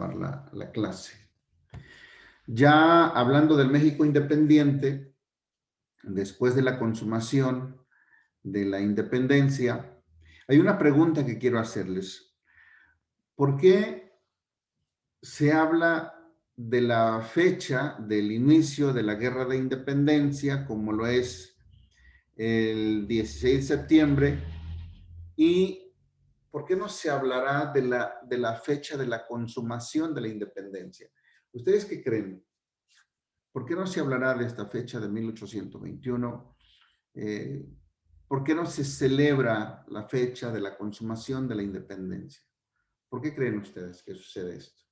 grabar la clase. Ya hablando del México independiente, después de la consumación de la independencia, hay una pregunta que quiero hacerles. ¿Por qué se habla de la fecha del inicio de la Guerra de Independencia, como lo es el 16 de septiembre, y por qué no se hablará de la fecha de la consumación de la independencia? ¿Ustedes qué creen? ¿Por qué no se hablará de esta fecha de 1821? ¿Por qué no se celebra la fecha de la consumación de la independencia? ¿Por qué creen ustedes que sucede esto?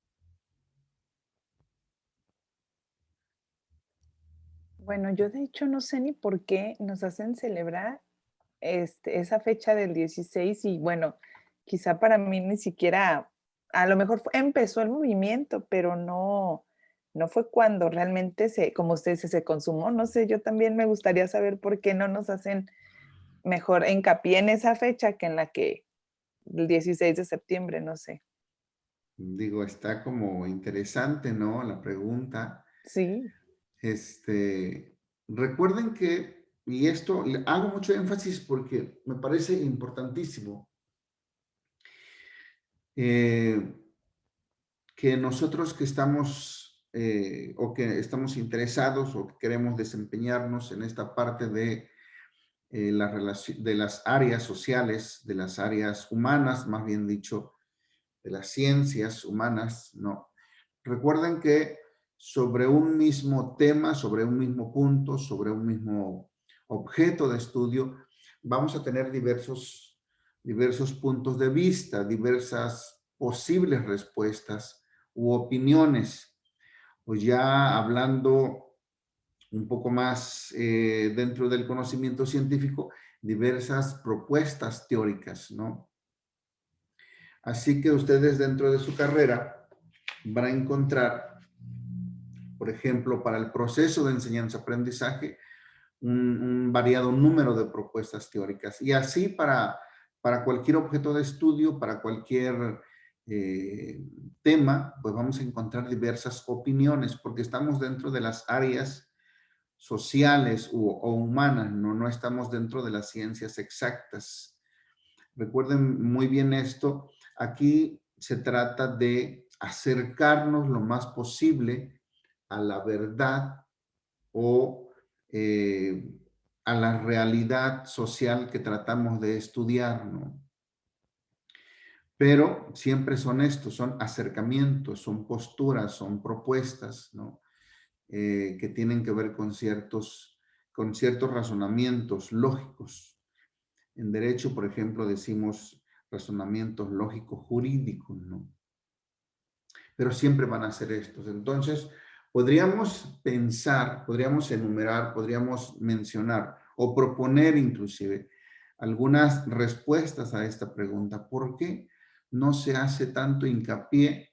Bueno, yo de hecho no sé ni por qué nos hacen celebrar esa fecha del 16 y bueno, quizá para mí ni siquiera, a lo mejor empezó el movimiento, pero no fue cuando realmente como usted dice, se consumó. No sé, yo también me gustaría saber por qué no nos hacen mejor hincapié en esa fecha que en la que el 16 de septiembre, no sé. Digo, está como interesante, ¿no? La pregunta. Sí, Recuerden que, y esto le hago mucho énfasis porque me parece importantísimo, eh, que nosotros que estamos o que estamos interesados o que queremos desempeñarnos en esta parte de, de las áreas sociales, de las áreas humanas, más bien dicho, de las ciencias humanas, ¿no? Recuerden que sobre un mismo tema, sobre un mismo punto, sobre un mismo objeto de estudio, vamos a tener diversos puntos de vista, diversas posibles respuestas u opiniones. Pues ya hablando un poco más dentro del conocimiento científico, diversas propuestas teóricas, ¿no? Así que ustedes dentro de su carrera van a encontrar, por ejemplo, para el proceso de enseñanza-aprendizaje, un variado número de propuestas teóricas. Y así para cualquier objeto de estudio, para cualquier tema, pues vamos a encontrar diversas opiniones, porque estamos dentro de las áreas sociales o humanas, no estamos dentro de las ciencias exactas. Recuerden muy bien esto, aquí se trata de acercarnos lo más posible a la verdad o a la realidad social que tratamos de estudiar, ¿no? Pero siempre son estos, son acercamientos, son posturas, son propuestas, ¿no? Que tienen que ver con ciertos razonamientos lógicos. En derecho, por ejemplo, decimos razonamientos lógicos jurídicos, ¿no? Pero siempre van a ser estos. Entonces, podríamos pensar, podríamos enumerar, podríamos mencionar o proponer inclusive algunas respuestas a esta pregunta. ¿Por qué no se hace tanto hincapié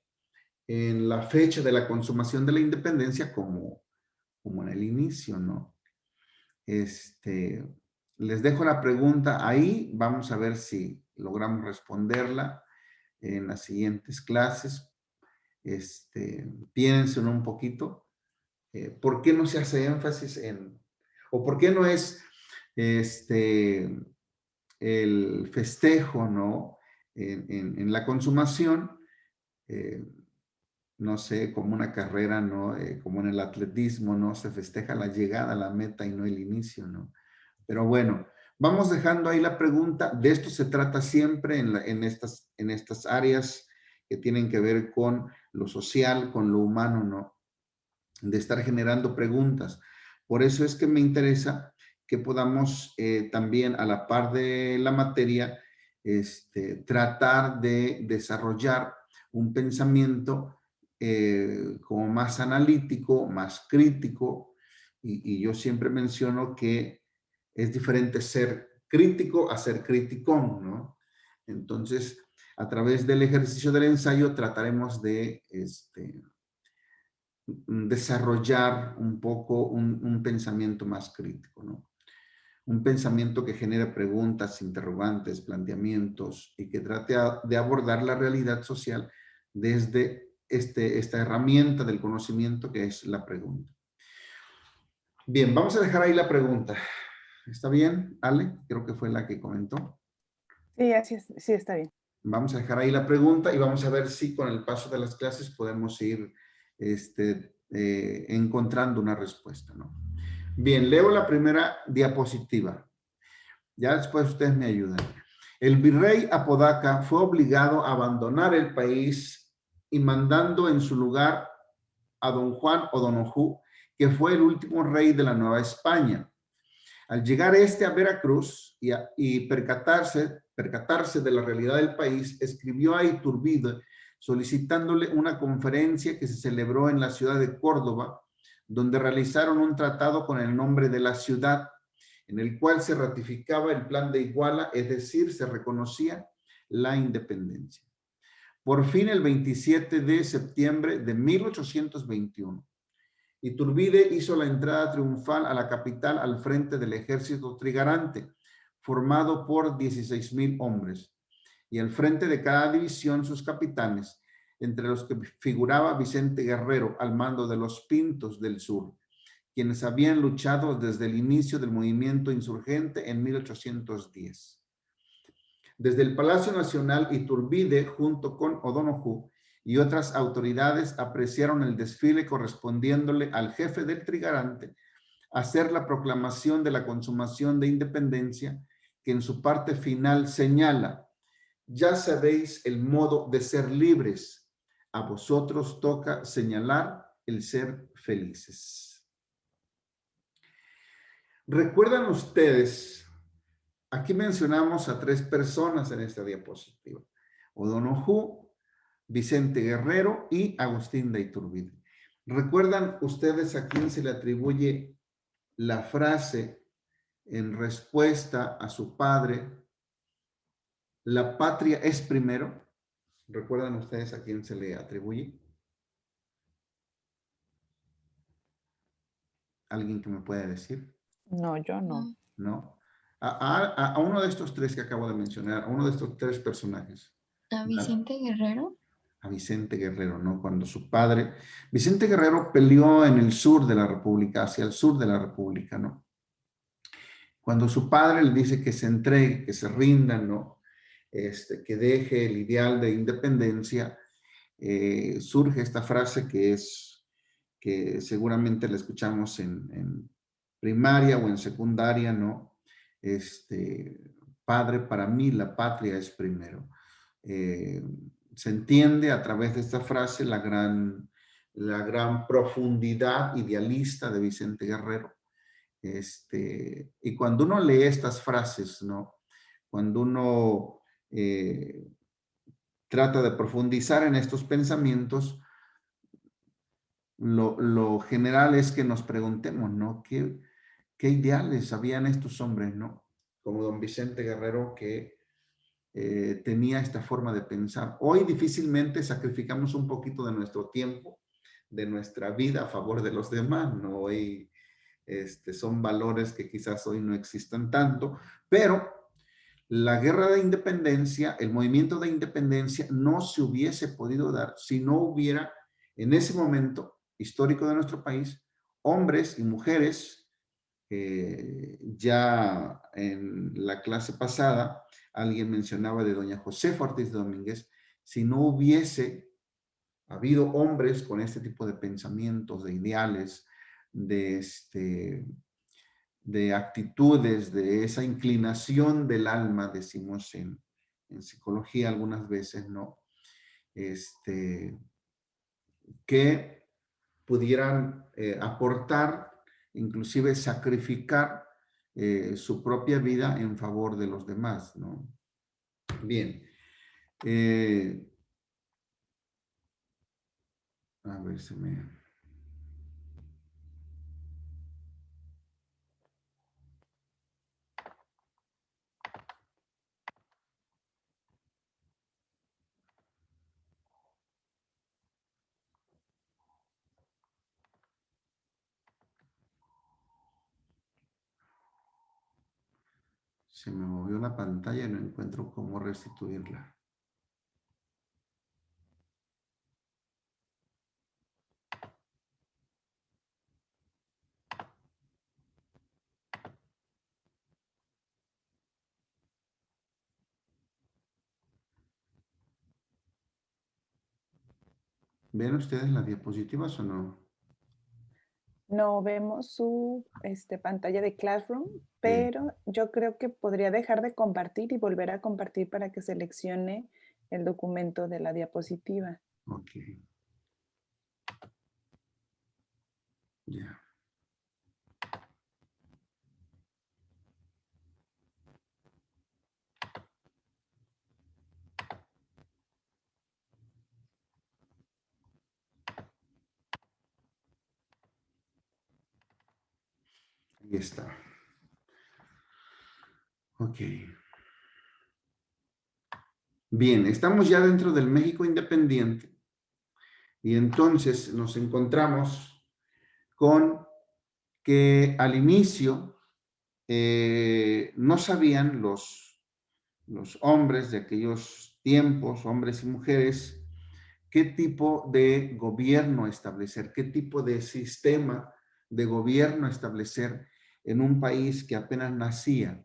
en la fecha de la consumación de la independencia como en el inicio, ¿no? Les dejo la pregunta ahí, vamos a ver si logramos responderla en las siguientes clases. Piénsenlo un poquito. ¿Por qué no se hace énfasis o por qué no es el festejo, ¿no? En la consumación, eh, no sé, como una carrera, ¿no? Como en el atletismo, ¿no? Se festeja la llegada a la meta y no el inicio, ¿no? Pero bueno, vamos dejando ahí la pregunta. De esto se trata siempre en estas áreas que tienen que ver con lo social, con lo humano, ¿no? De estar generando preguntas. Por eso es que me interesa que podamos también a la par de la materia, tratar de desarrollar un pensamiento como más analítico, más crítico, y yo siempre menciono que es diferente ser crítico a ser criticón, ¿no? Entonces, a través del ejercicio del ensayo trataremos de desarrollar un poco un pensamiento más crítico, ¿no? Un pensamiento que genere preguntas, interrogantes, planteamientos y que trate de abordar la realidad social desde esta herramienta del conocimiento que es la pregunta. Bien, vamos a dejar ahí la pregunta. ¿Está bien, Ale? Creo que fue la que comentó. Sí, así es, sí, está bien. Vamos a dejar ahí la pregunta y vamos a ver si con el paso de las clases podemos ir encontrando una respuesta, ¿no? Bien, leo la primera diapositiva. Ya después ustedes me ayudan. El virrey Apodaca fue obligado a abandonar el país y mandando en su lugar a don Juan O'Donoghue, que fue el último rey de la Nueva España. Al llegar a Veracruz y percatarse de la realidad del país, escribió a Iturbide solicitándole una conferencia que se celebró en la ciudad de Córdoba, donde realizaron un tratado con el nombre de la ciudad, en el cual se ratificaba el plan de Iguala, es decir, se reconocía la independencia. Por fin, el 27 de septiembre de 1821, Iturbide hizo la entrada triunfal a la capital al frente del ejército trigarante, formado por 16,000 hombres, y al frente de cada división sus capitanes, entre los que figuraba Vicente Guerrero al mando de los Pintos del Sur, quienes habían luchado desde el inicio del movimiento insurgente en 1810. Desde el Palacio Nacional, Iturbide, junto con O'Donoghue y otras autoridades, apreciaron el desfile correspondiéndole al jefe del trigarante hacer la proclamación de la consumación de independencia, que en su parte final señala: ya sabéis el modo de ser libres, a vosotros toca señalar el ser felices. ¿Recuerdan ustedes? Aquí mencionamos a 3 personas en esta diapositiva: O'Donoghue, Vicente Guerrero y Agustín de Iturbide. ¿Recuerdan ustedes a quién se le atribuye la frase en respuesta a su padre: la patria es primero? ¿Recuerdan ustedes a quién se le atribuye? ¿Alguien que me pueda decir? No, yo no. ¿No? A uno de estos 3 que acabo de mencionar, a uno de estos 3 personajes. ¿A Vicente Guerrero? A Vicente Guerrero, ¿no? Cuando su padre, Vicente Guerrero peleó en el sur de la República, hacia el sur de la República, ¿no? Cuando su padre le dice que se entregue, que se rinda, ¿no? Que deje el ideal de independencia, surge esta frase que seguramente la escuchamos en primaria o en secundaria, ¿no? Padre, para mí la patria es primero. Se entiende a través de esta frase la gran profundidad idealista de Vicente Guerrero. Y cuando uno lee estas frases, ¿no? Cuando uno trata de profundizar en estos pensamientos, lo general es que nos preguntemos, ¿no? ¿Qué ideales habían estos hombres, ¿no? Como don Vicente Guerrero, que tenía esta forma de pensar. Hoy difícilmente sacrificamos un poquito de nuestro tiempo, de nuestra vida a favor de los demás, ¿no? Hoy son valores que quizás hoy no existan tanto, pero la guerra de independencia, el movimiento de independencia no se hubiese podido dar si no hubiera en ese momento histórico de nuestro país hombres y mujeres. Ya en la clase pasada alguien mencionaba de doña Josefa Ortiz Domínguez. Si no hubiese habido hombres con este tipo de pensamientos, de ideales, de actitudes, de esa inclinación del alma, decimos en psicología algunas veces, ¿no? Que pudieran aportar, inclusive sacrificar su propia vida en favor de los demás, ¿no? Bien. A ver, se me movió la pantalla y no encuentro cómo restituirla. ¿Ven ustedes las diapositivas o no? No vemos su pantalla de Classroom, Sí. pero yo creo que podría dejar de compartir y volver a compartir para que seleccione el documento de la diapositiva. Ok. Ya. Ahí está. Ok. Bien, estamos ya dentro del México independiente y entonces nos encontramos con que al inicio no sabían los hombres de aquellos tiempos, hombres y mujeres, qué tipo de gobierno establecer, qué tipo de sistema de gobierno establecer en un país que apenas nacía.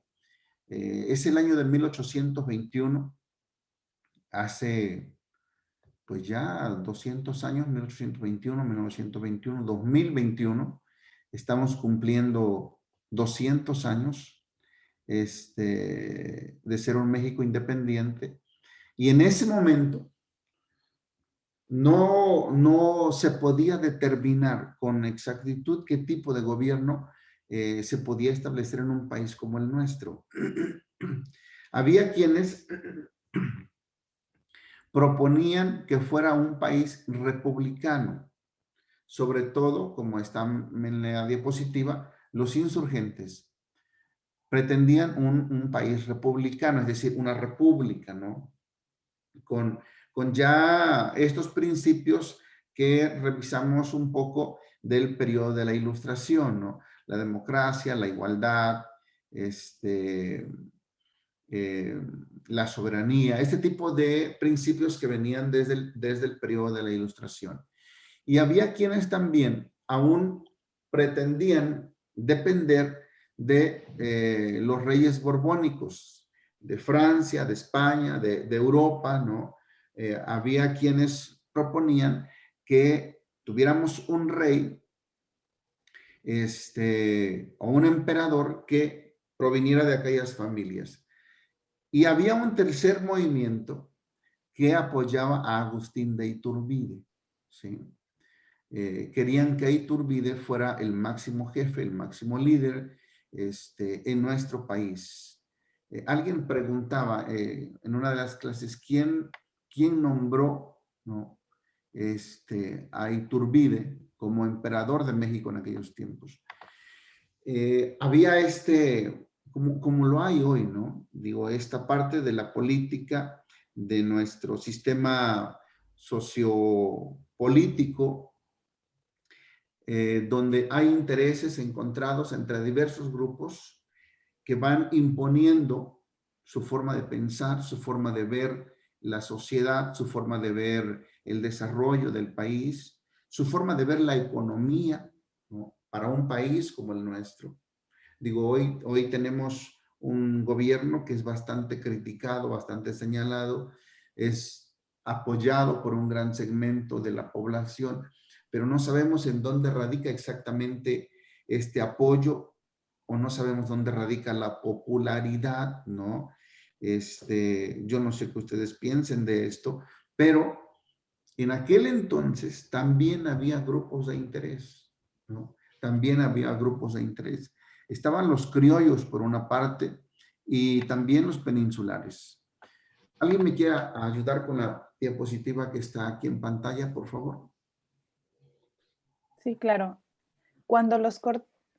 Es el año de 1821, hace pues ya 200 años, 1821, 1921, 2021, estamos cumpliendo 200 años de ser un México independiente. Y en ese momento no se podía determinar con exactitud qué tipo de gobierno se podía establecer en un país como el nuestro. Había quienes proponían que fuera un país republicano, sobre todo, como está en la diapositiva, los insurgentes pretendían un país republicano, es decir, una república, ¿no? Con ya estos principios que revisamos un poco del periodo de la Ilustración, ¿no? La democracia, la igualdad, eh, la soberanía, este tipo de principios que venían desde el periodo de la Ilustración. Y había quienes también aún pretendían depender de los reyes borbónicos, de Francia, de España, de Europa, ¿no? Había quienes proponían que tuviéramos un rey o un emperador que proviniera de aquellas familias. Y había un tercer movimiento que apoyaba a Agustín de Iturbide, ¿sí? Querían que Iturbide fuera el máximo jefe, el máximo líder en nuestro país. Alguien preguntaba en una de las clases, ¿quién nombró, ¿no? A Iturbide como emperador de México en aquellos tiempos? Había como lo hay hoy, ¿no? Digo, esta parte de la política de nuestro sistema sociopolítico, donde hay intereses encontrados entre diversos grupos que van imponiendo su forma de pensar, su forma de ver la sociedad, su forma de ver el desarrollo del país, su forma de ver la economía, ¿no? Para un país como el nuestro. Digo, hoy tenemos un gobierno que es bastante criticado, bastante señalado, es apoyado por un gran segmento de la población, pero no sabemos en dónde radica exactamente este apoyo o no sabemos dónde radica la popularidad, ¿no? Yo no sé qué ustedes piensen de esto, pero en aquel entonces también había grupos de interés, ¿no? También había grupos de interés. Estaban los criollos por una parte y también los peninsulares. ¿Alguien me quiere ayudar con la diapositiva que está aquí en pantalla, por favor? Sí, claro. Cuando,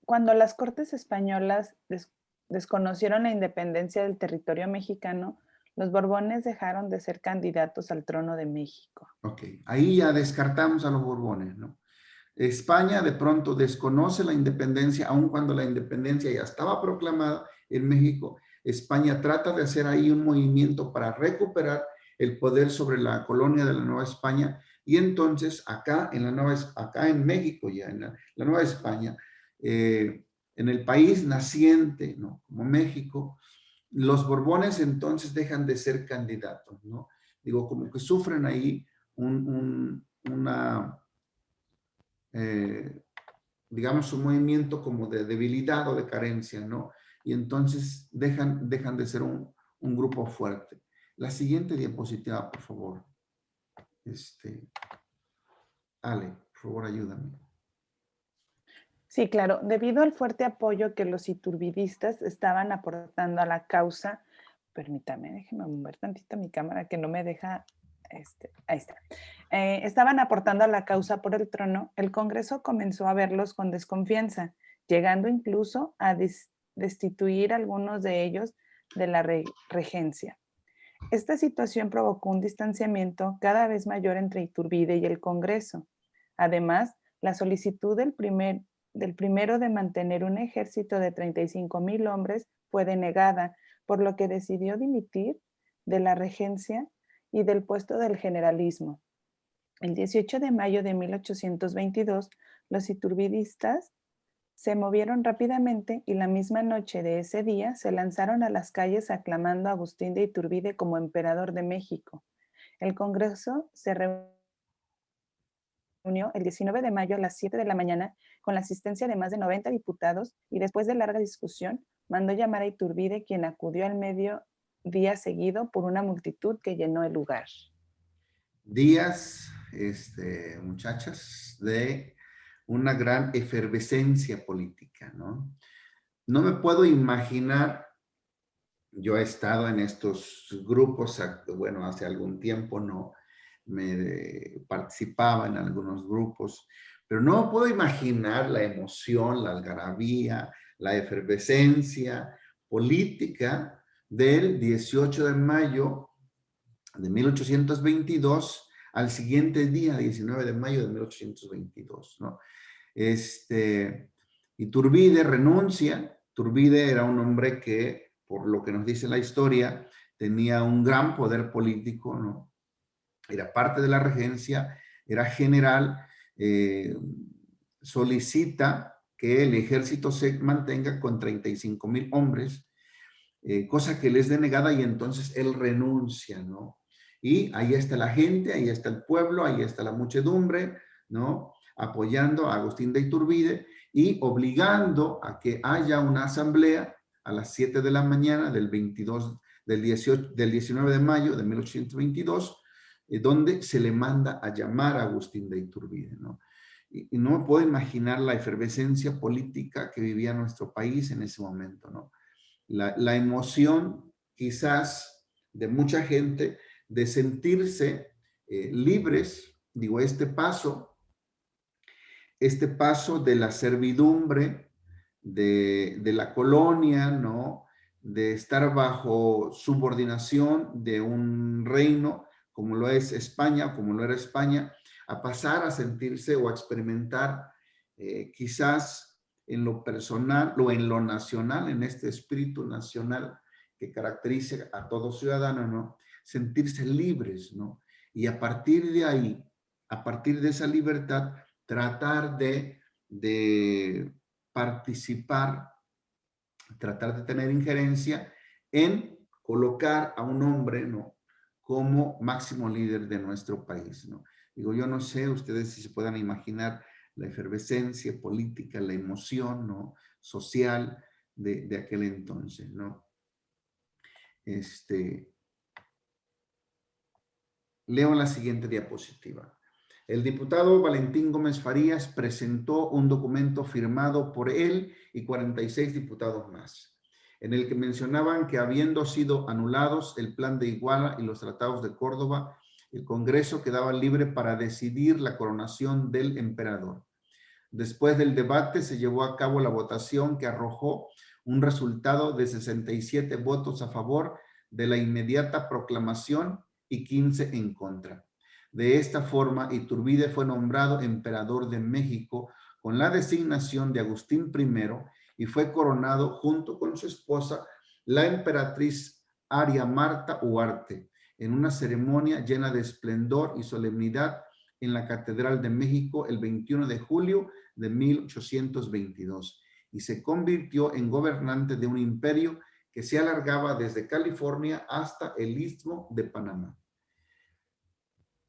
cuando las Cortes españolas desconocieron la independencia del territorio mexicano, los Borbones dejaron de ser candidatos al trono de México. Ok, ahí ya descartamos a los Borbones, ¿no? España de pronto desconoce la independencia, aun cuando la independencia ya estaba proclamada en México. España trata de hacer ahí un movimiento para recuperar el poder sobre la colonia de la Nueva España y entonces acá en México ya, en la Nueva España, en el país naciente, ¿no? Como México, los Borbones entonces dejan de ser candidatos, ¿no? Digo, como que sufren ahí un digamos, un movimiento como de debilidad o de carencia, ¿no? Y entonces dejan de ser un grupo fuerte. La siguiente diapositiva, por favor. Ale, por favor, ayúdame. Sí, claro. Debido al fuerte apoyo que los iturbidistas estaban aportando a la causa, permítame, déjeme mover tantito mi cámara que no me deja, ahí está. Estaban aportando a la causa por el trono, el Congreso comenzó a verlos con desconfianza, llegando incluso a destituir a algunos de ellos de la regencia. Esta situación provocó un distanciamiento cada vez mayor entre Iturbide y el Congreso. Además, la solicitud del primero de mantener un ejército de 35,000 hombres fue denegada, por lo que decidió dimitir de la regencia y del puesto del generalismo. El 18 de mayo de 1822, los iturbidistas se movieron rápidamente y la misma noche de ese día se lanzaron a las calles aclamando a Agustín de Iturbide como emperador de México. El Congreso se reunió el 19 de mayo a las 7 de la mañana con la asistencia de más de 90 diputados y después de larga discusión mandó llamar a Iturbide, quien acudió al mediodía seguido por una multitud que llenó el lugar. Días, muchachas, de una gran efervescencia política, ¿no? No me puedo imaginar, yo he estado en estos grupos, bueno, hace algún tiempo no me participaba en algunos grupos, pero no me puedo imaginar la emoción, la algarabía, la efervescencia política del 18 de mayo de 1822 al siguiente día, 19 de mayo de 1822, ¿no? Iturbide renuncia. Iturbide era un hombre que, por lo que nos dice la historia, tenía un gran poder político, ¿no? Era parte de la regencia, era general, solicita que el ejército se mantenga con 35,000 hombres, cosa que le es denegada y entonces él renuncia, ¿no? Y ahí está la gente, ahí está el pueblo, ahí está la muchedumbre, ¿no? Apoyando a Agustín de Iturbide y obligando a que haya una asamblea a las 7 de la mañana del 19 de mayo de 1822, donde se le manda a llamar a Agustín de Iturbide, ¿no? Y no me puedo imaginar la efervescencia política que vivía nuestro país en ese momento, ¿no? La emoción quizás de mucha gente de sentirse libres, digo, este paso de la servidumbre, de la colonia, ¿no? De estar bajo subordinación de un reino como lo es España, como lo era España, a pasar a sentirse o a experimentar quizás en lo personal o en lo nacional, en este espíritu nacional que caracteriza a todo ciudadano, ¿no? Sentirse libres, ¿no? Y a partir de ahí, a partir de esa libertad, tratar de participar, tratar de tener injerencia en colocar a un hombre, ¿no? Como máximo líder de nuestro país, ¿no? Digo, yo no sé ustedes si se puedan imaginar la efervescencia política, la emoción, ¿no? Social de aquel entonces, ¿no? Leo la siguiente diapositiva. El diputado Valentín Gómez Farías presentó un documento firmado por él y 46 diputados más, en el que mencionaban que habiendo sido anulados el Plan de Iguala y los tratados de Córdoba, el Congreso quedaba libre para decidir la coronación del emperador. Después del debate se llevó a cabo la votación que arrojó un resultado de 67 votos a favor de la inmediata proclamación y 15 en contra. De esta forma, Iturbide fue nombrado emperador de México con la designación de Agustín I y fue coronado junto con su esposa, la emperatriz Aria Marta Huarte, en una ceremonia llena de esplendor y solemnidad en la Catedral de México el 21 de julio de 1822 y se convirtió en gobernante de un imperio que se alargaba desde California hasta el Istmo de Panamá.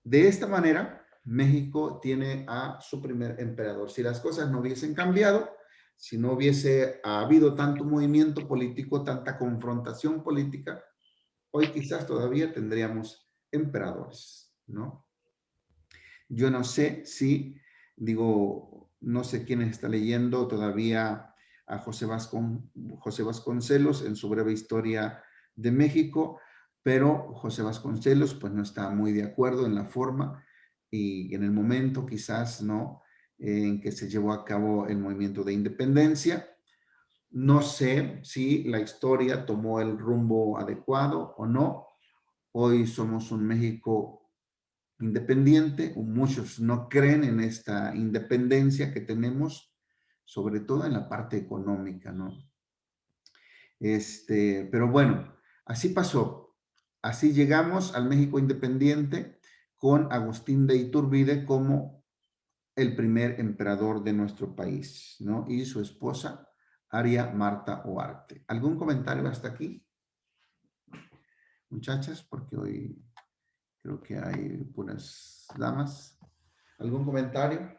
De esta manera, México tiene a su primer emperador. Si las cosas no hubiesen cambiado, si no hubiese habido tanto movimiento político, tanta confrontación política, hoy quizás todavía tendríamos emperadores, ¿no? Yo no sé si, digo, no sé quién está leyendo todavía a José Vasconcelos en su breve historia de México, pero José Vasconcelos pues no está muy de acuerdo en la forma y en el momento quizás, ¿no? En que se llevó a cabo el movimiento de independencia. No sé si la historia tomó el rumbo adecuado o no. Hoy somos un México independiente, muchos no creen en esta independencia que tenemos, sobre todo en la parte económica, ¿no? Pero bueno, así pasó. Así llegamos al México independiente con Agustín de Iturbide como el primer emperador de nuestro país, ¿no? Y su esposa, Aria Marta Huarte. ¿Algún comentario hasta aquí, muchachas? Porque hoy creo que hay puras damas. ¿Algún comentario?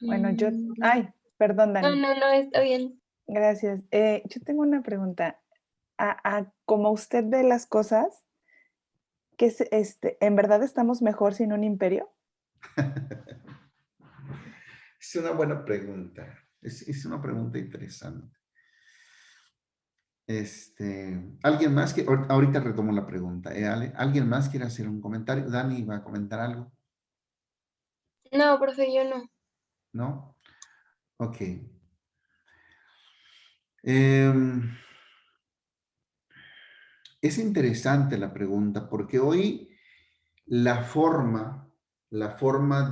Bueno, yo, Mm, ay, perdón, No, Dani. no, no, está bien. Gracias. Yo tengo una pregunta. Como usted ve las cosas, ¿en verdad estamos mejor sin un imperio? Es una buena pregunta. Es una pregunta interesante. ¿Alguien más que ahorita retomo la pregunta? Ale? ¿Alguien más quiere hacer un comentario? Dani va a comentar algo, No, profe, yo no. ¿no? Ok. Em, es interesante la pregunta porque hoy la forma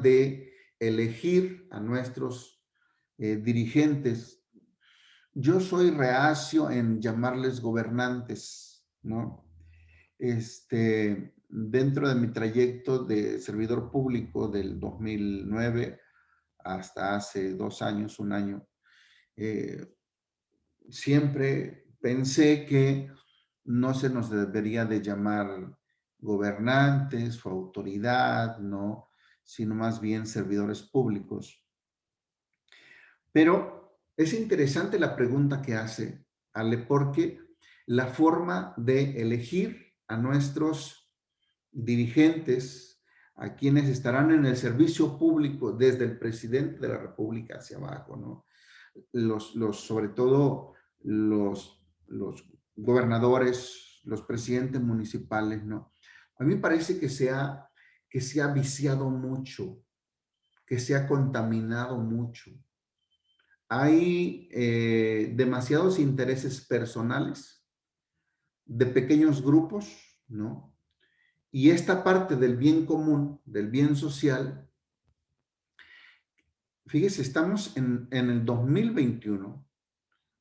de elegir a nuestros dirigentes, yo soy reacio en llamarles gobernantes, ¿no? Dentro de mi trayecto de servidor público del 2009 hasta hace 2 años, un año, eh, siempre pensé que no se nos debería de llamar gobernantes o autoridad, ¿no? Sino más bien servidores públicos. Pero es interesante la pregunta que hace Ale, porque la forma de elegir a nuestros dirigentes, a quienes estarán en el servicio público desde el presidente de la República hacia abajo, ¿no? Sobre todo los gobernadores, los presidentes municipales, ¿no? A mí me parece que se ha viciado mucho, que se ha contaminado mucho. Hay demasiados intereses personales de pequeños grupos, ¿no? Y esta parte del bien común, del bien social, fíjese, estamos en el 2021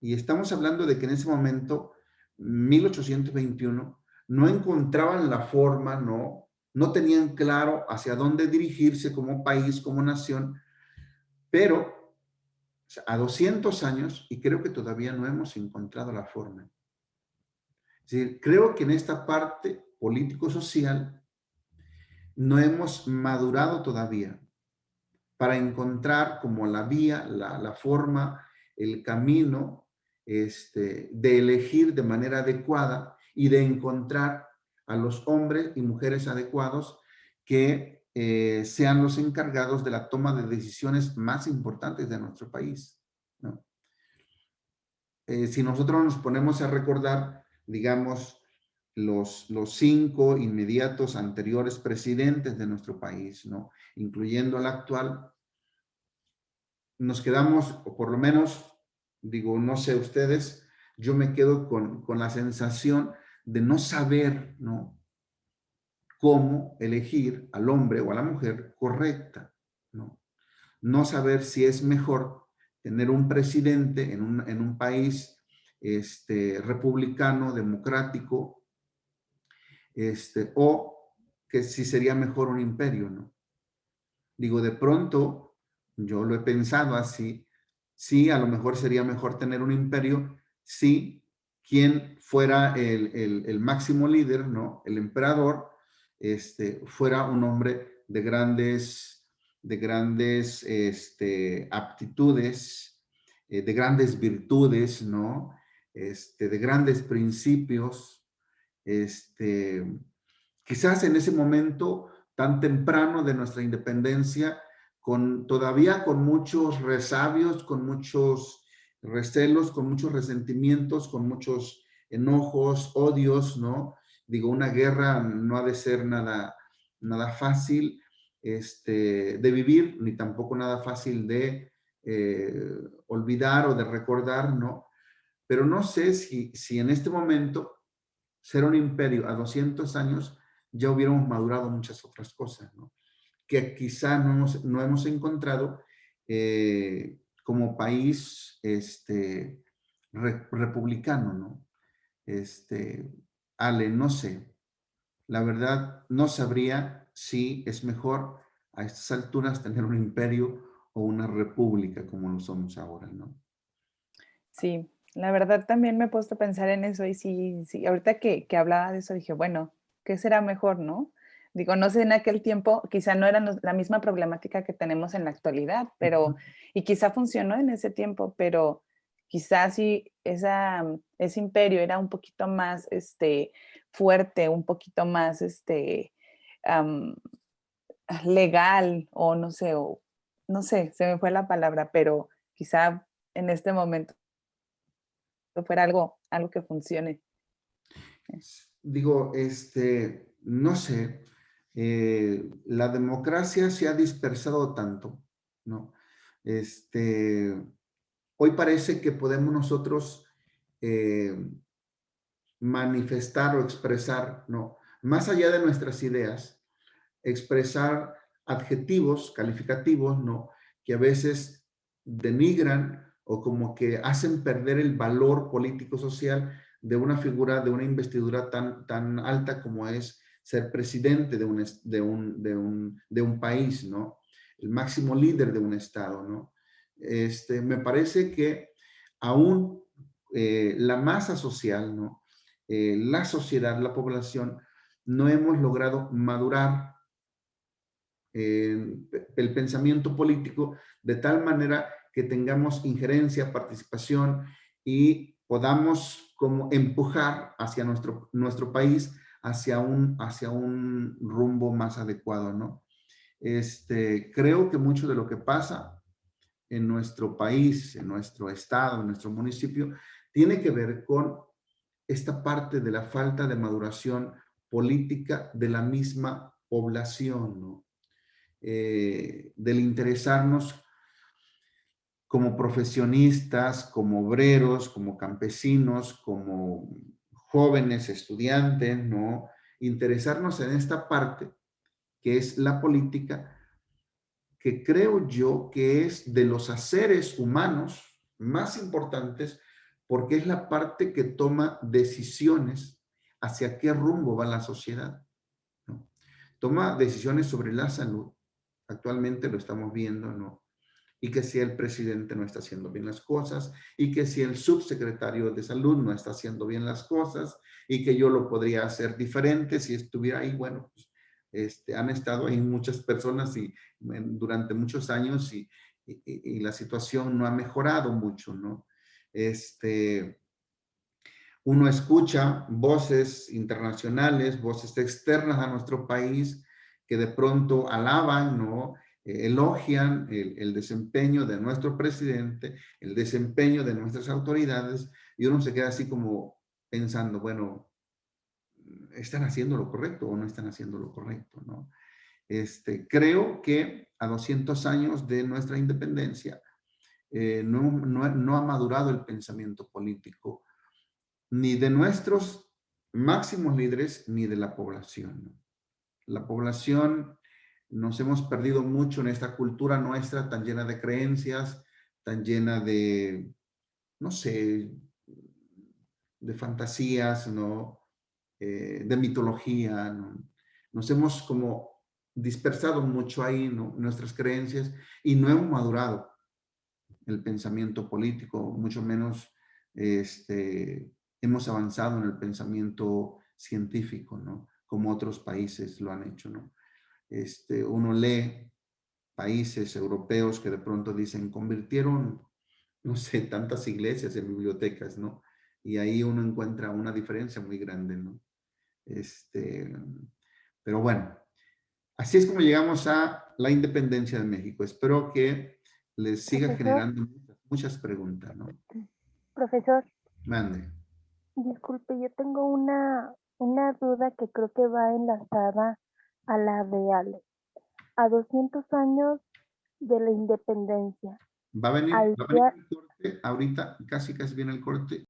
y estamos hablando de que en ese momento, 1821, no encontraban la forma, no tenían claro hacia dónde dirigirse como país, como nación, pero o sea, a 200 años y creo que todavía no hemos encontrado la forma. Es decir, creo que en esta parte político-social no hemos madurado todavía para encontrar como la vía, la forma, el camino de elegir de manera adecuada y de encontrar a los hombres y mujeres adecuados que sean los encargados de la toma de decisiones más importantes de nuestro país, ¿no? Si nosotros nos ponemos a recordar, digamos, los 5 inmediatos anteriores presidentes de nuestro país, ¿no? Incluyendo al actual, nos quedamos, o por lo menos, digo, no sé ustedes, yo me quedo con la sensación de no saber, ¿no? Cómo elegir al hombre o a la mujer correcta, ¿no? No saber si es mejor tener un presidente en un país republicano, democrático, o que si sería mejor un imperio, ¿no? Digo, de pronto, yo lo he pensado así, sí, a lo mejor sería mejor tener un imperio si quien fuera el máximo líder, ¿no? El emperador, fuera un hombre de grandes aptitudes, de grandes virtudes, ¿no? De grandes principios, quizás en ese momento tan temprano de nuestra independencia, todavía con muchos resabios, con muchos recelos, con muchos resentimientos, con muchos enojos, odios, ¿no? Digo, una guerra no ha de ser nada fácil de vivir, ni tampoco nada fácil de olvidar o de recordar, ¿no? Pero no sé si en este momento ser un imperio a 200 años, ya hubiéramos madurado muchas otras cosas, ¿no? Que quizá no hemos encontrado como país republicano, ¿no? Ale, no sé, la verdad no sabría si es mejor a estas alturas tener un imperio o una república como lo somos ahora, ¿no? Sí, la verdad también me he puesto a pensar en eso y sí, sí, ahorita que hablaba de eso dije, bueno, ¿qué será mejor, no? Digo, no sé, en aquel tiempo quizá no era la misma problemática que tenemos en la actualidad, pero, y quizá funcionó en ese tiempo, pero quizás sí ese imperio era un poquito más fuerte, un poquito más am, legal o no sé, se me fue la palabra, pero quizá en este momento fuera algo que funcione. Digo, no sé, la democracia se ha dispersado tanto, ¿no? Hoy parece que podemos nosotros eh, manifestar o expresar, ¿no? Más allá de nuestras ideas, expresar adjetivos calificativos, ¿no? Que a veces denigran o como que hacen perder el valor político-social de una figura, de una investidura tan alta como es ser presidente de un país, ¿no? El máximo líder de un estado, ¿no? Me parece que aún la masa social, ¿no? La sociedad, la población, no hemos logrado madurar el pensamiento político de tal manera que tengamos injerencia, participación y podamos como empujar hacia nuestro país hacia un rumbo más adecuado, ¿no? Creo que mucho de lo que pasa en nuestro país, en nuestro estado, en nuestro municipio, tiene que ver con esta parte de la falta de maduración política de la misma población, ¿no? Del interesarnos como profesionistas, como obreros, como campesinos, como jóvenes estudiantes, ¿no? Interesarnos en esta parte que es la política, que creo yo que es de los haceres humanos más importantes porque es la parte que toma decisiones hacia qué rumbo va la sociedad, ¿no? Toma decisiones sobre la salud. Actualmente lo estamos viendo, ¿no? Y que si el presidente no está haciendo bien las cosas, y que si el subsecretario de salud no está haciendo bien las cosas, y que yo lo podría hacer diferente si estuviera ahí, bueno, pues, han estado ahí muchas personas durante muchos años y la situación no ha mejorado mucho, ¿no? Uno escucha voces internacionales, voces externas a nuestro país que de pronto alaban, ¿no? Elogian el desempeño de nuestro presidente, el desempeño de nuestras autoridades, y uno se queda así como pensando, bueno, ¿están haciendo lo correcto o no están haciendo lo correcto, ¿no? Creo que a 200 años de nuestra independencia no ha madurado el pensamiento político ni de nuestros máximos líderes, ni de la población, ¿no? La población nos hemos perdido mucho en esta cultura nuestra tan llena de creencias, tan llena de, no sé, de fantasías, ¿no? De mitología, ¿no? Nos hemos como dispersado mucho ahí, ¿no? Nuestras creencias y no hemos madurado el pensamiento político, mucho menos hemos avanzado en el pensamiento científico, ¿no? como otros países lo han hecho, ¿no? Uno lee países europeos que de pronto dicen, convirtieron, no sé, tantas iglesias en bibliotecas, ¿no? Y ahí uno encuentra una diferencia muy grande, ¿no? Pero bueno, así es como llegamos a la independencia de México. Espero que les siga Profesor, generando muchas preguntas, ¿no? profesor, Mande. disculpe, yo tengo una duda que creo que va enlazada a la de Ale. A 200 años de la independencia, Va a venir al el día, corte, ahorita casi viene el corte.